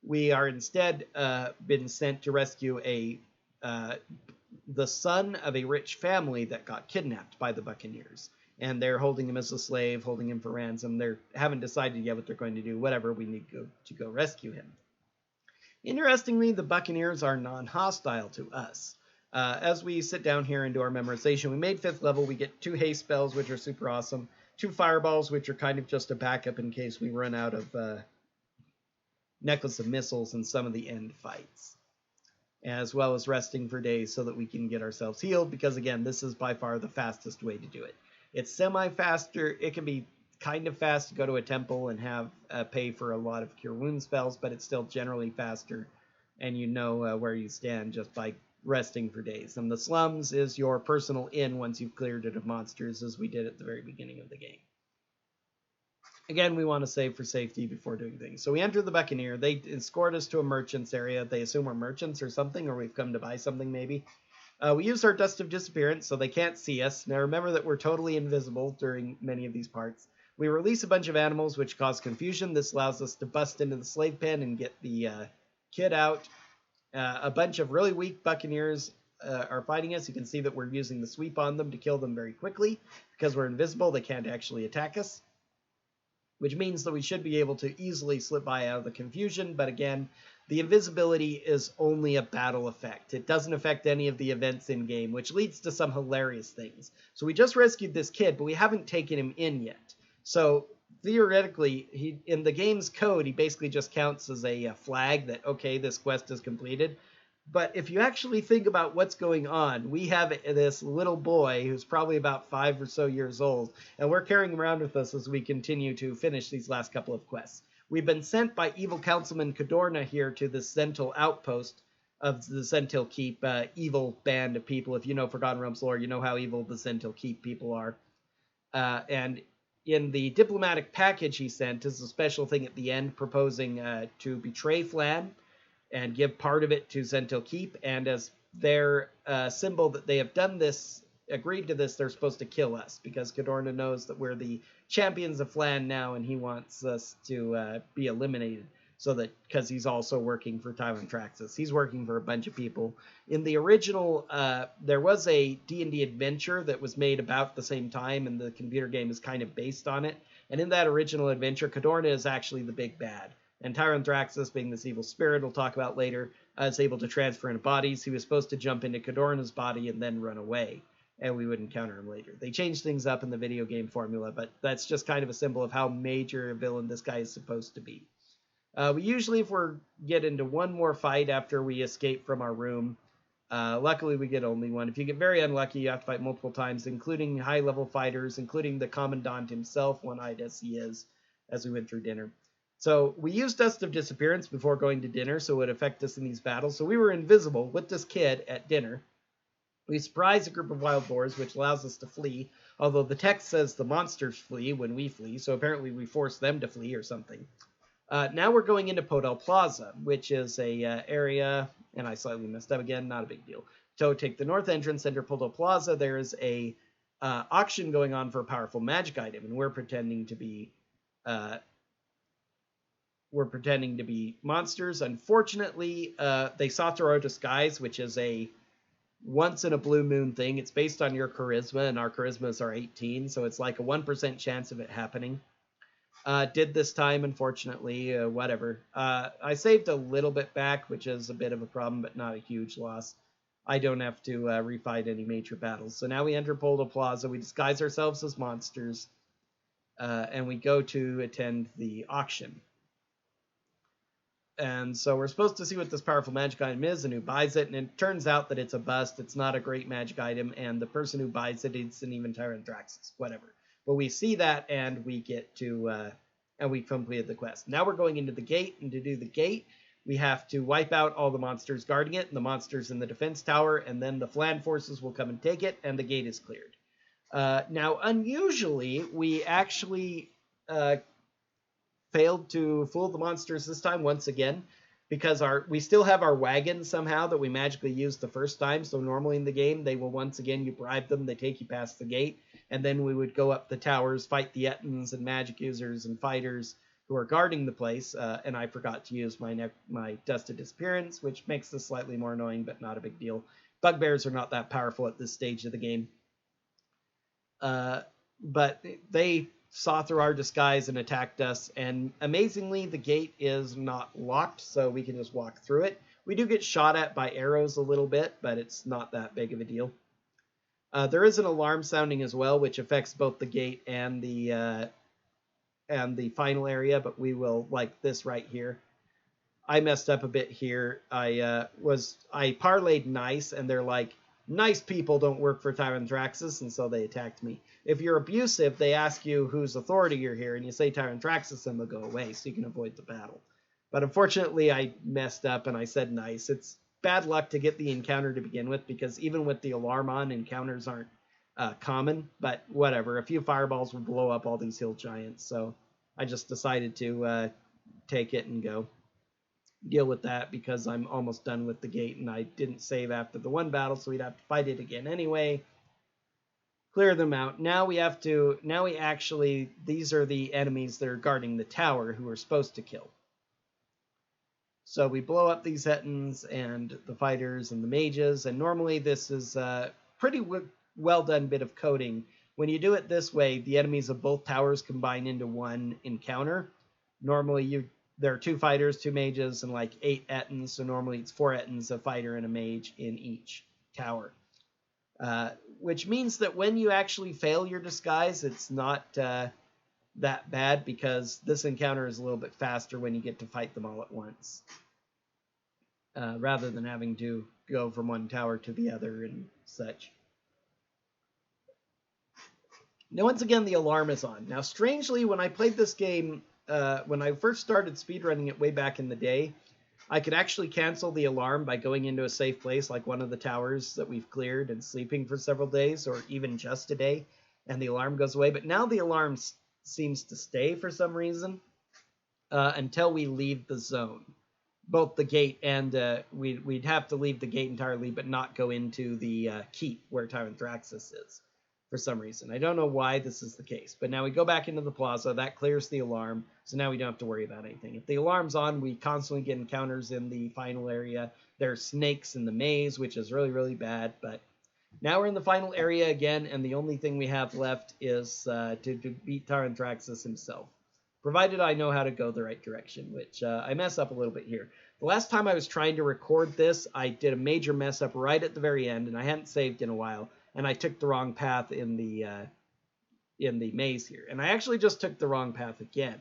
S1: we are instead been sent to rescue the son of a rich family that got kidnapped by the Buccaneers. And they're holding him as a slave, holding him for ransom. They haven't decided yet what they're going to do. Whatever, we need to go rescue him. Interestingly, the Buccaneers are non-hostile to us. As we sit down here and do our memorization, we made 5th level. We get 2 haste spells, which are super awesome. 2 fireballs, which are kind of just a backup in case we run out of Necklace of Missiles in some of the end fights. As well as resting for days so that we can get ourselves healed, because again, this is by far the fastest way to do it. It's semi-faster. It can be kind of fast to go to a temple and have pay for a lot of cure wound spells, but it's still generally faster, and you know where you stand just by resting for days. And the Slums is your personal inn once you've cleared it of monsters, as we did at the very beginning of the game. Again, we want to save for safety before doing things. So we enter the Buccaneer. They escort us to a merchant's area. They assume we're merchants or something, or we've come to buy something maybe. We use our Dust of Disappearance so they can't see us. Now remember that we're totally invisible during many of these parts. We release a bunch of animals which cause confusion. This allows us to bust into the slave pen and get the kid out. A bunch of really weak Buccaneers are fighting us. You can see that we're using the sweep on them to kill them very quickly. Because we're invisible, they can't actually attack us, which means that we should be able to easily slip by out of the confusion. But again, the invisibility is only a battle effect. It doesn't affect any of the events in-game, which leads to some hilarious things. So we just rescued this kid, but we haven't taken him in yet. So theoretically, in the game's code, he basically just counts as a flag that, okay, this quest is completed. But if you actually think about what's going on, we have this little boy who's probably about 5 or so years old, and we're carrying him around with us as we continue to finish these last couple of quests. We've been sent by evil Councilman Cordana here to the Sentinel outpost of the Sentinel Keep, evil band of people. If you know Forgotten Realms lore, you know how evil the Sentinel Keep people are. And in the diplomatic package he sent is a special thing at the end proposing to betray Flan and give part of it to Sentinel Keep, and as their symbol that they have done this, agreed to this, they're supposed to kill us, because Cordana knows that we're the champions of Flan now, and he wants us to be eliminated, so that, because he's also working for Tyranthraxis. He's working for a bunch of people. In the original, there was a D&D adventure that was made about the same time, and the computer game is kind of based on it, and in that original adventure, Cordana is actually the big bad. And Tyranthraxis, being this evil spirit we'll talk about later, is able to transfer into bodies. He was supposed to jump into Cordana's body and then run away, and we would encounter him later. They changed things up in the video game formula, but that's just kind of a symbol of how major a villain this guy is supposed to be. We usually, if we get into one more fight after we escape from our room, luckily we get only one. If you get very unlucky, you have to fight multiple times, including high-level fighters, including the Commandant himself, one-eyed as he is, as we went through dinner. So we used Dust of Disappearance before going to dinner, so it would affect us in these battles. So we were invisible with this kid at dinner. We surprise a group of wild boars, which allows us to flee, although the text says the monsters flee when we flee, so apparently we force them to flee or something. Now we're going into Podel Plaza, which is a area, and I slightly messed up again, not a big deal. So take the north entrance, enter Podel Plaza. There is a auction going on for a powerful magic item, and we're pretending to be monsters. Unfortunately, they saw through our disguise, which is a once-in-a-blue-moon thing. It's based on your charisma, and our charismas are 18, so it's like a 1% chance of it happening. Did this time, unfortunately, whatever. I saved a little bit back, which is a bit of a problem, but not a huge loss. I don't have to refight any major battles. So now we enter Poldo Plaza. We disguise ourselves as monsters, and we go to attend the auction. And so we're supposed to see what this powerful magic item is and who buys it. And it turns out that it's a bust. It's not a great magic item. And the person who buys it isn't even Tyrant Draxus. Whatever. But we see that and we get to... and we completed the quest. Now we're going into the gate. And to do the gate, we have to wipe out all the monsters guarding it. And the monsters in the defense tower. And then the Flan forces will come and take it. And the gate is cleared. Now, unusually, we actually... failed to fool the monsters this time once again, because we still have our wagon somehow that we magically used the first time. So normally in the game, they will once again, you bribe them, they take you past the gate, and then we would go up the towers, fight the Ettins and magic users and fighters who are guarding the place. And I forgot to use my Dusted Disappearance, which makes this slightly more annoying, but not a big deal. Bugbears are not that powerful at this stage of the game. But they saw through our disguise and attacked us, and amazingly the gate is not locked, so we can just walk through it. We do get shot at by arrows a little bit, but it's not that big of a deal. There is an alarm sounding as well, which affects both the gate and the final area, but we will like this right here. I messed up a bit here. I parlayed nice, and they're like, nice people don't work for Tyrant Draxus, and so they attacked me. If you're abusive, they ask you whose authority you're here, and you say Tyrant Draxus, and they'll go away, so you can avoid the battle. But unfortunately, I messed up, and I said nice. It's bad luck to get the encounter to begin with, because even with the alarm on, encounters aren't common, but whatever. A few fireballs will blow up all these hill giants, so I just decided to take it and go deal with that, because I'm almost done with the gate, and I didn't save after the one battle, so we'd have to fight it again anyway. Clear them out. Now we actually, these are the enemies that are guarding the tower who we're supposed to kill. So we blow up these Ettins and the fighters and the mages, and normally this is a pretty well done bit of coding. When you do it this way, the enemies of both towers combine into one encounter. Normally there are 2 fighters, 2 mages, and like 8 Ettins, so normally it's 4 Ettins, a fighter, and a mage in each tower. Which means that when you actually fail your disguise, it's not that bad, because this encounter is a little bit faster when you get to fight them all at once, rather than having to go from one tower to the other and such. Now, once again, the alarm is on. Now, strangely, when I played this game, when I first started speedrunning it way back in the day, I could actually cancel the alarm by going into a safe place like one of the towers that we've cleared and sleeping for several days, or even just a day, and the alarm goes away. But now the alarm seems to stay for some reason until we leave the zone. Both the gate and we'd have to leave the gate entirely, but not go into the keep where Tyrant Draxus is for some reason. I don't know why this is the case, but now we go back into the plaza. That clears the alarm, so now we don't have to worry about anything. If the alarm's on, we constantly get encounters in the final area. There are snakes in the maze, which is really, really bad, but now we're in the final area again, and the only thing we have left is to beat Tyrant Draxus himself, provided I know how to go the right direction, which I mess up a little bit here. The last time I was trying to record this, I did a major mess up right at the very end, and I hadn't saved in a while, and I took the wrong path in the maze here. And I actually just took the wrong path again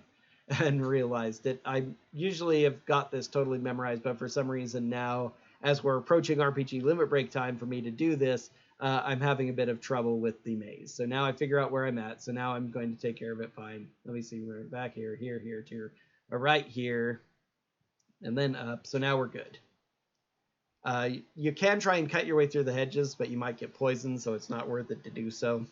S1: and realized it. I usually have got this totally memorized, but for some reason now, as we're approaching RPG limit break time for me to do this, I'm having a bit of trouble with the maze. So now I figure out where I'm at, so now I'm going to take care of it fine. Let me see, we're back here, right here, and then up, so now we're good. You can try and cut your way through the hedges, but you might get poisoned, so it's not worth it to do so.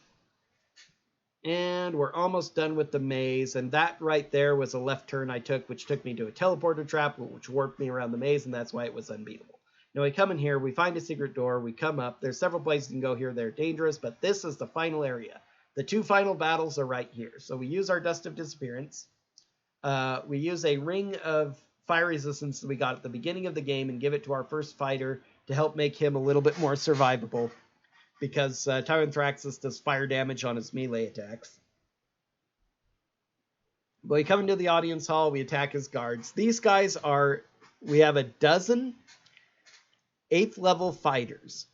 S1: And we're almost done with the maze, and that right there was a left turn I took, which took me to a teleporter trap, which warped me around the maze, and that's why it was unbeatable. Now we come in here, we find a secret door, we come up. There's several places you can go here. They're dangerous, but this is the final area. The 2 final battles are right here. So we use our Dust of Disappearance. We use a ring of fire resistance that we got at the beginning of the game and give it to our first fighter to help make him a little bit more survivable, because Tyrant Draxus does fire damage on his melee attacks. But we come into the audience hall, we attack his guards. These guys are, we have a dozen, 8th level fighters,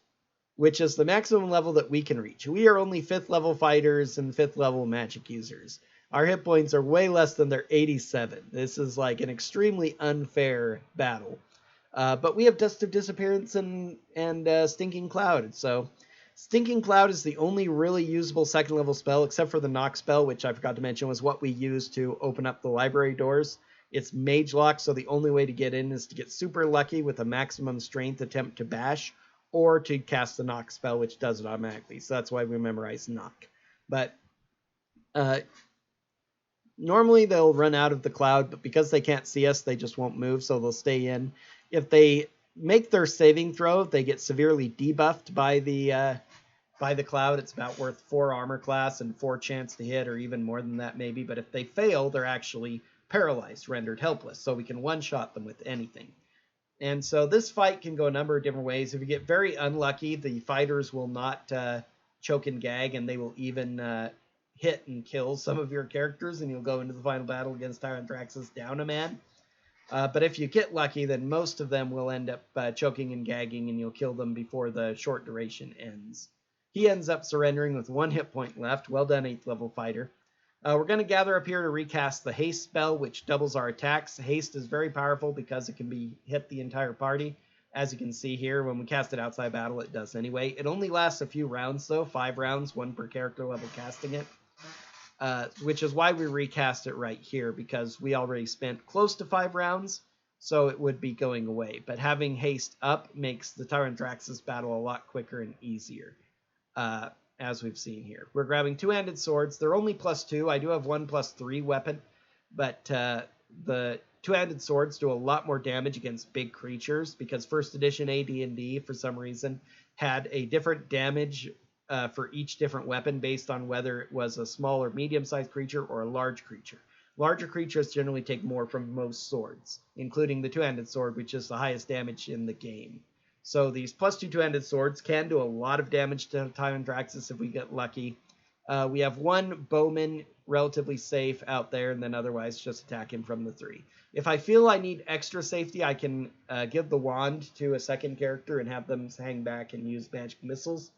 S1: which is the maximum level that we can reach. We are only 5th level fighters and 5th level magic users. Our hit points are way less than their 87. This is like an extremely unfair battle. But we have Dust of Disappearance and Stinking Cloud. So Stinking Cloud is the only really usable 2nd level spell, except for the knock spell, which I forgot to mention was what we used to open up the library doors. It's mage lock, so the only way to get in is to get super lucky with a maximum strength attempt to bash, or to cast the knock spell, which does it automatically. So that's why we memorize knock. But normally they'll run out of the cloud, but because they can't see us, they just won't move, so they'll stay in. If they make their saving throw, they get severely debuffed by the cloud. It's about worth 4 armor class and 4 chance to hit, or even more than that maybe. But if they fail, they're actually paralyzed, rendered helpless, so we can one-shot them with anything. And so this fight can go a number of different ways. If you get very unlucky, the fighters will not choke and gag, and they will even hit and kill some of your characters, and you'll go into the final battle against Tyrant Draxus down a man. But if you get lucky, then most of them will end up choking and gagging, and you'll kill them before the short duration ends. He ends up surrendering with 1 hit point left. Well done, 8th level fighter. We're going to gather up here to recast the Haste Spell, which doubles our attacks. Haste is very powerful because it can be hit the entire party. As you can see here, when we cast it outside battle, it does anyway. It only lasts a few rounds, though. 5 rounds, 1 per character level casting it. Which is why we recast it right here, because we already spent close to 5 rounds, so it would be going away. But having Haste up makes the Tyrant Draxus battle a lot quicker and easier. As we've seen here. We're grabbing 2-handed swords. They're only +2. I do have 1 +3 weapon, but the 2-handed swords do a lot more damage against big creatures, because first edition AD&D, for some reason, had a different damage for each different weapon based on whether it was a small or medium-sized creature or a large creature. Larger creatures generally take more from most swords, including the 2-handed sword, which is the highest damage in the game. So these +2 2-handed swords can do a lot of damage to Tyrant Draxus if we get lucky. We have 1 bowman relatively safe out there, and then otherwise just attack him from the 3. If I feel I need extra safety, I can give the wand to a second character and have them hang back and use magic missiles.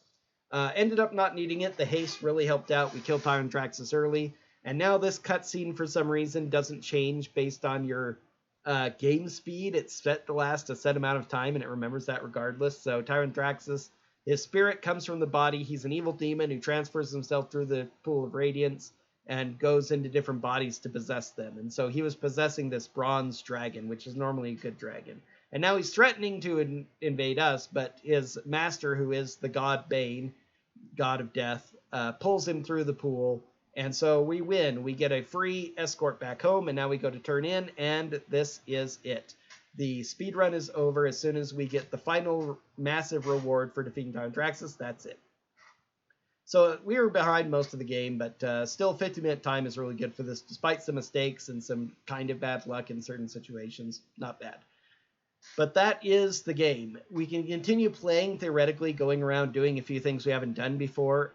S1: Ended up not needing it. The haste really helped out. We killed Tyrant Draxus early, and now this cutscene for some reason doesn't change based on your game speed. It's set to last a set amount of time, and it remembers that regardless. So Tyrant Draxus, his spirit comes from the body. He's an evil demon who transfers himself through the pool of Radiance and goes into different bodies to possess them. And so he was possessing this bronze dragon, which is normally a good dragon. And now he's threatening to invade us, but his master, who is the god Bane, god of death, pulls him through the pool. And so we win. We get a free escort back home, and now we go to turn in, and this is it. The speedrun is over as soon as we get the final massive reward for defeating Tyrant Draxus. That's it. So we were behind most of the game, but still 50-minute time is really good for this, despite some mistakes and some kind of bad luck in certain situations. Not bad. But that is the game. We can continue playing, theoretically, going around doing a few things we haven't done before.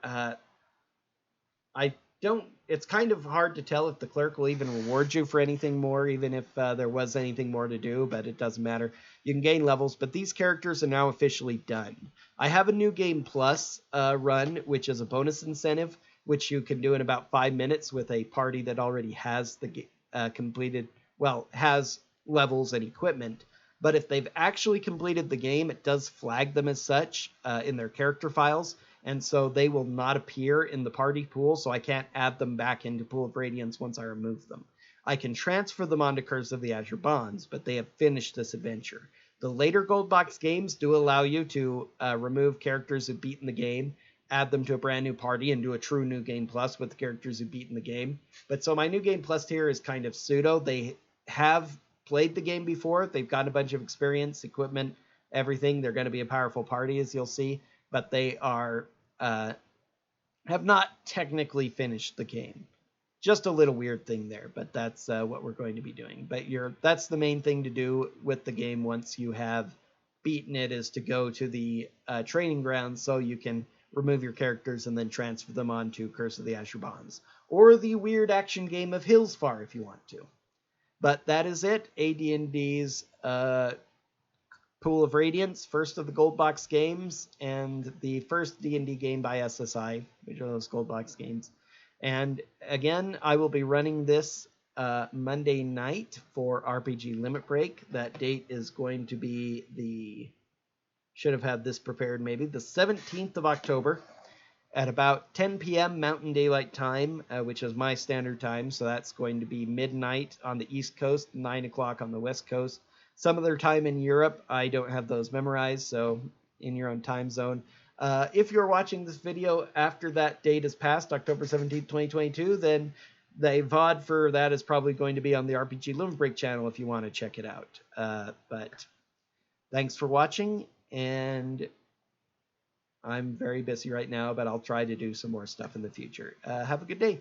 S1: It's kind of hard to tell if the clerk will even reward you for anything more, even if there was anything more to do, but it doesn't matter. You can gain levels, but these characters are now officially done. I have a New Game Plus run, which is a bonus incentive, which you can do in about 5 minutes with a party that already has the has levels and equipment. But if they've actually completed the game, it does flag them as such in their character files. And so they will not appear in the party pool, so I can't add them back into Pool of Radiance once I remove them. I can transfer them onto Curse of the Azure Bonds, but they have finished this adventure. The later Gold Box games do allow you to remove characters who've beaten the game, add them to a brand new party, and do a true New Game Plus with the characters who've beaten the game. But so my New Game Plus tier is kind of pseudo. They have played the game before. They've got a bunch of experience, equipment, everything. They're going to be a powerful party, as you'll see. But they are have not technically finished the game. Just a little weird thing there, but that's what we're going to be doing. But that's the main thing to do with the game once you have beaten it, is to go to the training grounds so you can remove your characters and then transfer them onto Curse of the Azure Bonds. Or the weird action game of Hillsfar if you want to. But that is it. AD&D's Pool of Radiance, first of the Gold Box games, and the first D&D game by SSI, which are those Gold Box games. And again, I will be running this Monday night for RPG Limit Break. That date is going to be should have had this prepared maybe, the 17th of October at about 10 p.m. Mountain Daylight Time, which is my standard time. So that's going to be midnight on the East Coast, 9 o'clock on the West Coast. Some of their time in Europe, I don't have those memorized, so in your own time zone. If you're watching this video after that date is passed, October 17th, 2022, then the VOD for that is probably going to be on the RPG Limit Break channel if you want to check it out. But thanks for watching, and I'm very busy right now, but I'll try to do some more stuff in the future. Have a good day.